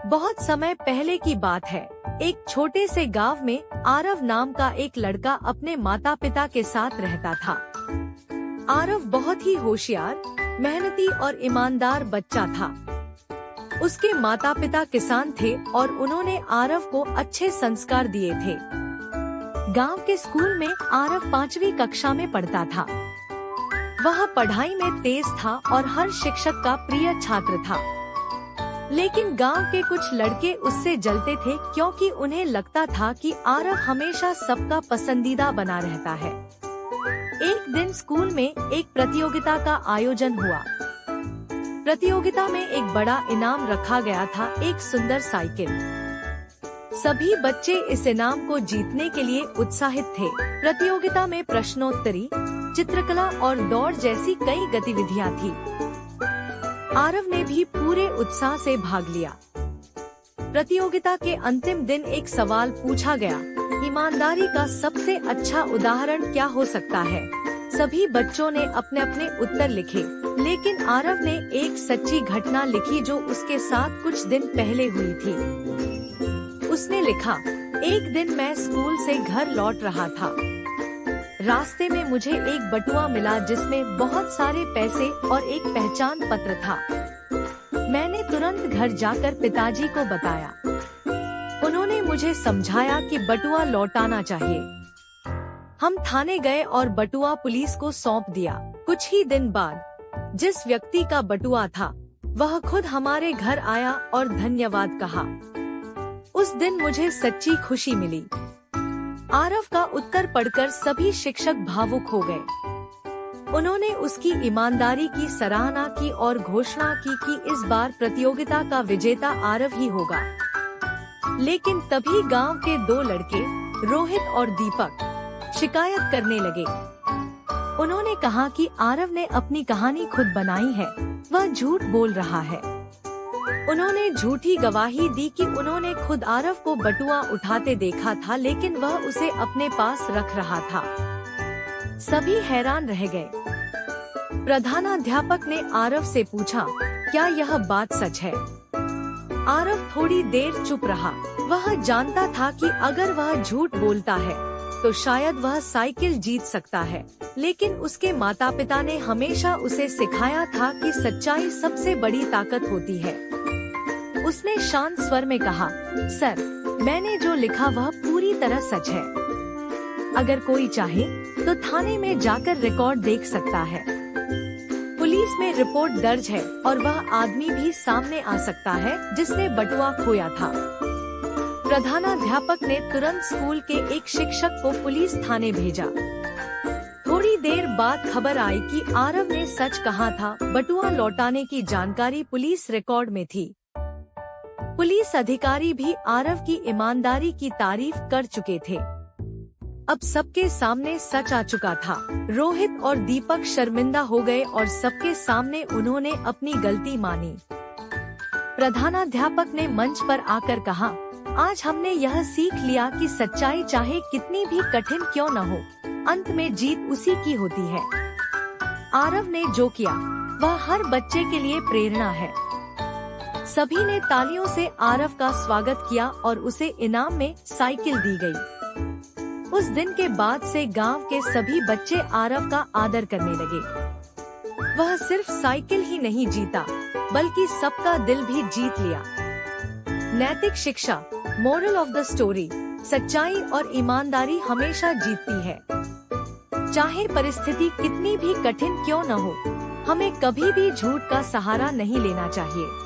बहुत समय पहले की बात है। एक छोटे से गांव में आरव नाम का एक लड़का अपने माता पिता के साथ रहता था। आरव बहुत ही होशियार, मेहनती और ईमानदार बच्चा था। उसके माता पिता किसान थे और उन्होंने आरव को अच्छे संस्कार दिए थे। गांव के स्कूल में आरव 5वीं कक्षा में पढ़ता था। वह पढ़ाई में तेज था और हर शिक्षक का प्रिय छात्र था। लेकिन गांव के कुछ लड़के उससे जलते थे क्योंकि उन्हें लगता था कि आरव हमेशा सबका पसंदीदा बना रहता है। एक दिन स्कूल में एक प्रतियोगिता का आयोजन हुआ। प्रतियोगिता में एक बड़ा इनाम रखा गया था, एक सुंदर साइकिल। सभी बच्चे इस इनाम को जीतने के लिए उत्साहित थे। प्रतियोगिता में प्रश्नोत्तरी, चित्रकला और दौड़ जैसी कई गतिविधियां थी। आरव ने भी पूरे उत्साह से भाग लिया। प्रतियोगिता के अंतिम दिन एक सवाल पूछा गया, ईमानदारी का सबसे अच्छा उदाहरण क्या हो सकता है? सभी बच्चों ने अपने अपने उत्तर लिखे, लेकिन आरव ने एक सच्ची घटना लिखी जो उसके साथ कुछ दिन पहले हुई थी। उसने लिखा, एक दिन मैं स्कूल से घर लौट रहा था। रास्ते में मुझे एक बटुआ मिला जिसमें बहुत सारे पैसे और एक पहचान पत्र था। मैंने तुरंत घर जाकर पिताजी को बताया। उन्होंने मुझे समझाया कि बटुआ लौटाना चाहिए। हम थाने गए और बटुआ पुलिस को सौंप दिया। कुछ ही दिन बाद जिस व्यक्ति का बटुआ था वह खुद हमारे घर आया और धन्यवाद कहा। उस दिन मुझे सच्ची खुशी मिली। आरव का उत्तर पढ़कर सभी शिक्षक भावुक हो गए। उन्होंने उसकी ईमानदारी की सराहना की और घोषणा की कि इस बार प्रतियोगिता का विजेता आरव ही होगा। लेकिन तभी गांव के 2 लड़के, रोहित और दीपक, शिकायत करने लगे। उन्होंने कहा कि आरव ने अपनी कहानी खुद बनाई है, वह झूठ बोल रहा है। उन्होंने झूठी गवाही दी कि उन्होंने खुद आरव को बटुआ उठाते देखा था, लेकिन वह उसे अपने पास रख रहा था। सभी हैरान रह गए। प्रधानाध्यापक ने आरव से पूछा, क्या यह बात सच है? आरव थोड़ी देर चुप रहा। वह जानता था कि अगर वह झूठ बोलता है तो शायद वह साइकिल जीत सकता है, लेकिन उसके माता पिता ने हमेशा उसे सिखाया था कि सच्चाई सबसे बड़ी ताकत होती है। उसने शांत स्वर में कहा, सर, मैंने जो लिखा वह पूरी तरह सच है। अगर कोई चाहे तो थाने में जाकर रिकॉर्ड देख सकता है। पुलिस में रिपोर्ट दर्ज है और वह आदमी भी सामने आ सकता है जिसने बटुआ खोया था। प्रधानाध्यापक ने तुरंत स्कूल के एक शिक्षक को पुलिस थाने भेजा। थोड़ी देर बाद खबर आई कि आरव ने सच कहा था। बटुआ लौटाने की जानकारी पुलिस रिकॉर्ड में थी। पुलिस अधिकारी भी आरव की ईमानदारी की तारीफ कर चुके थे। अब सबके सामने सच आ चुका था। रोहित और दीपक शर्मिंदा हो गए और सबके सामने उन्होंने अपनी गलती मानी। प्रधानाध्यापक ने मंच पर आकर कहा, आज हमने यह सीख लिया कि सच्चाई चाहे कितनी भी कठिन क्यों न हो, अंत में जीत उसी की होती है। आरव ने जो किया वह हर बच्चे के लिए प्रेरणा है। सभी ने तालियों से आरव का स्वागत किया और उसे इनाम में साइकिल दी गई। उस दिन के बाद से गांव के सभी बच्चे आरव का आदर करने लगे। वह सिर्फ साइकिल ही नहीं जीता, बल्कि सबका दिल भी जीत लिया। नैतिक शिक्षा, मोरल ऑफ द स्टोरी, सच्चाई और ईमानदारी हमेशा जीतती है। चाहे परिस्थिति कितनी भी कठिन क्यों न हो, हमें कभी भी झूठ का सहारा नहीं लेना चाहिए।